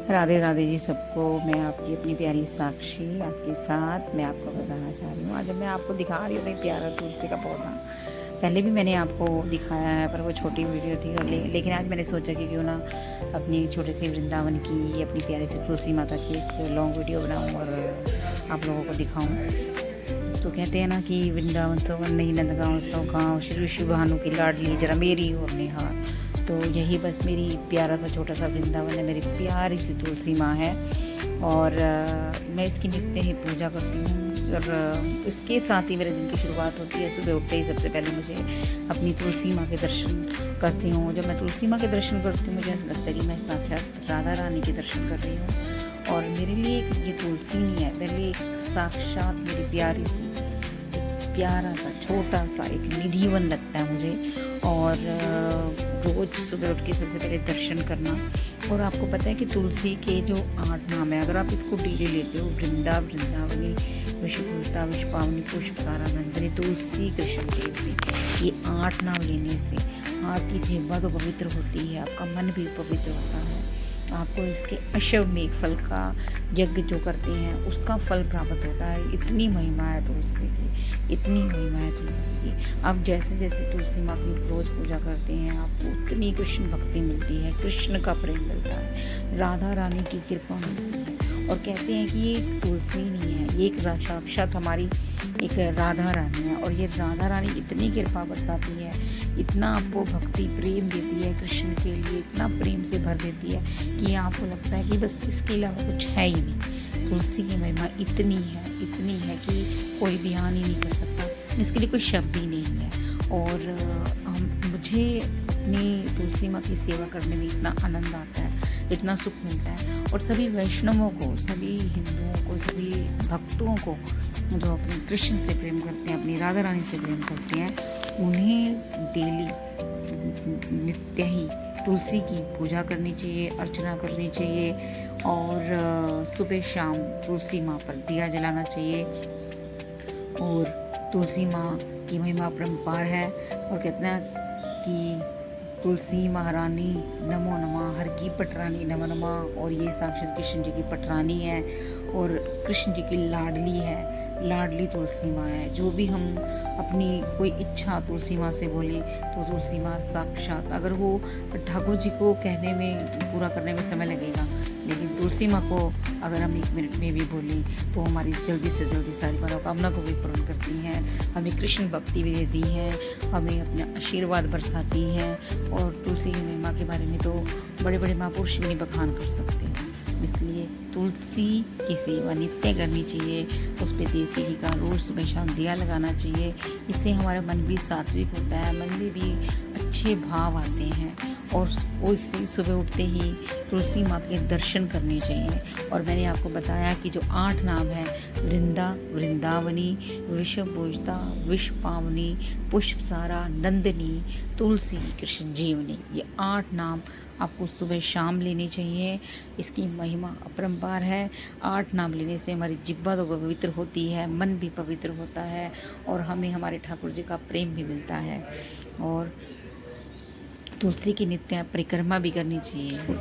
राधे राधे जी सबको। मैं आपकी अपनी प्यारी साक्षी आपके साथ मैं आपको बताना चाह रही हूँ। आज मैं आपको दिखा रही हूँ अपनी प्यारा तुलसी का पौधा। पहले भी मैंने आपको दिखाया है पर वो छोटी वीडियो थी और लेकिन आज मैंने सोचा कि क्यों ना अपनी छोटे से वृंदावन की अपनी प्यारी सी तुलसी माता की एक लॉन्ग वीडियो बनाऊँ और आप लोगों को दिखाऊँ। तो कहते हैं ना कि वृंदावन सवन नहीं नंदगांव सौ गाँव श्री शिव भानु की लाडली जरा मेरी और निहार। तो यही बस मेरी प्यारा सा छोटा सा वृंदावन है, मेरी प्यारी सी तुलसी माँ है और मैं इसकी नित्य ही पूजा करती हूँ। और इसके साथ ही मेरे दिन की शुरुआत होती है। सुबह उठते ही सबसे पहले मुझे अपनी तुलसी माँ के दर्शन करती हूँ। जब मैं तुलसी माँ के दर्शन करती हूँ मुझे ऐसा लगता है कि मैं साक्षात राधा रानी के दर्शन कर रही हूँ। और मेरे लिए ये तुलसी नहीं है, मेरे लिए साक्षात मेरी प्यारी सी प्यारा सा छोटा सा एक निधिवन लगता है मुझे। और रोज़ सुबह उठ के सबसे पहले दर्शन करना। और आपको पता है कि तुलसी के जो 8 नाम है, अगर आप इसको डेली लेते हो, वृंदा वृंदावनी विषपूजिता विषपावनी पुष्पसारा नंदिनी तुलसी कृष्ण देवी, ये 8 नाम लेने से आपकी जिह्वा तो पवित्र होती है, आपका मन भी पवित्र होता है। आपको इसके अश्वमेघ फल का यज्ञ जो करते हैं उसका फल प्राप्त होता है। इतनी महिमा है तुलसी की, इतनी महिमा है तुलसी की। आप जैसे जैसे तुलसी माँ की रोज़ पूजा करते हैं आपको उतनी कृष्ण भक्ति मिलती है, कृष्ण का प्रेम मिलता है, राधा रानी की कृपा मिलती है। और कहते हैं कि ये तुलसी नहीं है, ये एक साक्षात हमारी एक राधा रानी है। और ये राधा रानी इतनी कृपा बरसाती है, इतना आपको भक्ति प्रेम देती है कृष्ण के लिए, इतना प्रेम से भर देती है कि आपको लगता है कि बस इसके अलावा कुछ है ही नहीं। तुलसी की महिमा इतनी है कि कोई बयान ही नहीं कर सकता, इसके लिए कोई शब्द ही नहीं है। और मुझे अपनी तुलसी माँ की सेवा करने में इतना आनंद आता है, इतना सुख मिलता है। और सभी वैष्णवों को, सभी हिंदुओं को, सभी भक्तों को जो अपने कृष्ण से प्रेम करते हैं, अपनी राधा रानी से प्रेम करते हैं, उन्हें डेली नित्य ही तुलसी की पूजा करनी चाहिए, अर्चना करनी चाहिए। और सुबह शाम तुलसी माँ पर दिया जलाना चाहिए। और तुलसी माँ की महिमा अपरंपार है। और कहते हैं कि तुलसी महारानी नमो नमः, हर की पटरानी नमो नमः। और ये साक्षात कृष्ण जी की पटरानी है और कृष्ण जी की लाडली है, लाडली तुलसी माँ है। जो भी हम अपनी कोई इच्छा तुलसी माँ से बोलें तो तुलसी माँ साक्षात, अगर वो ठाकुर जी को कहने में पूरा करने में समय लगेगा, लेकिन तुलसी माँ को अगर हम 1 मिनट में भी बोलें तो हमारी जल्दी से जल्दी सारी मनोकामना को भी पूर्ण करती हैं, हमें कृष्ण भक्ति भी देती हैं, हमें अपने आशीर्वाद बरसाती हैं। और तुलसी की महिमा के बारे में तो बड़े बड़े महापुरुष भी नहीं बखान कर सकते हैं। इसलिए तुलसी की सेवा नित्य करनी चाहिए, उस पर देसी घी का रोज़ सुबह शाम दिया लगाना चाहिए। इससे हमारा मन भी सात्विक होता है, मन में भी अच्छे भाव आते हैं। और उससे सुबह उठते ही तुलसी माँ के दर्शन करने चाहिए। और मैंने आपको बताया कि जो 8 नाम हैं, वृंदा वृंदावनी विषपूजिता विषपावनी पुष्पसारा नंदिनी तुलसी कृष्ण जीवनी, ये 8 नाम आपको सुबह शाम लेने चाहिए। इसकी महिमा अपरंपार है। 8 नाम लेने से हमारी जिह्वा तो पवित्र होती है, मन भी पवित्र होता है और हमें हमारे ठाकुर जी का प्रेम भी मिलता है। और तुलसी की नित्य परिक्रमा भी करनी चाहिए।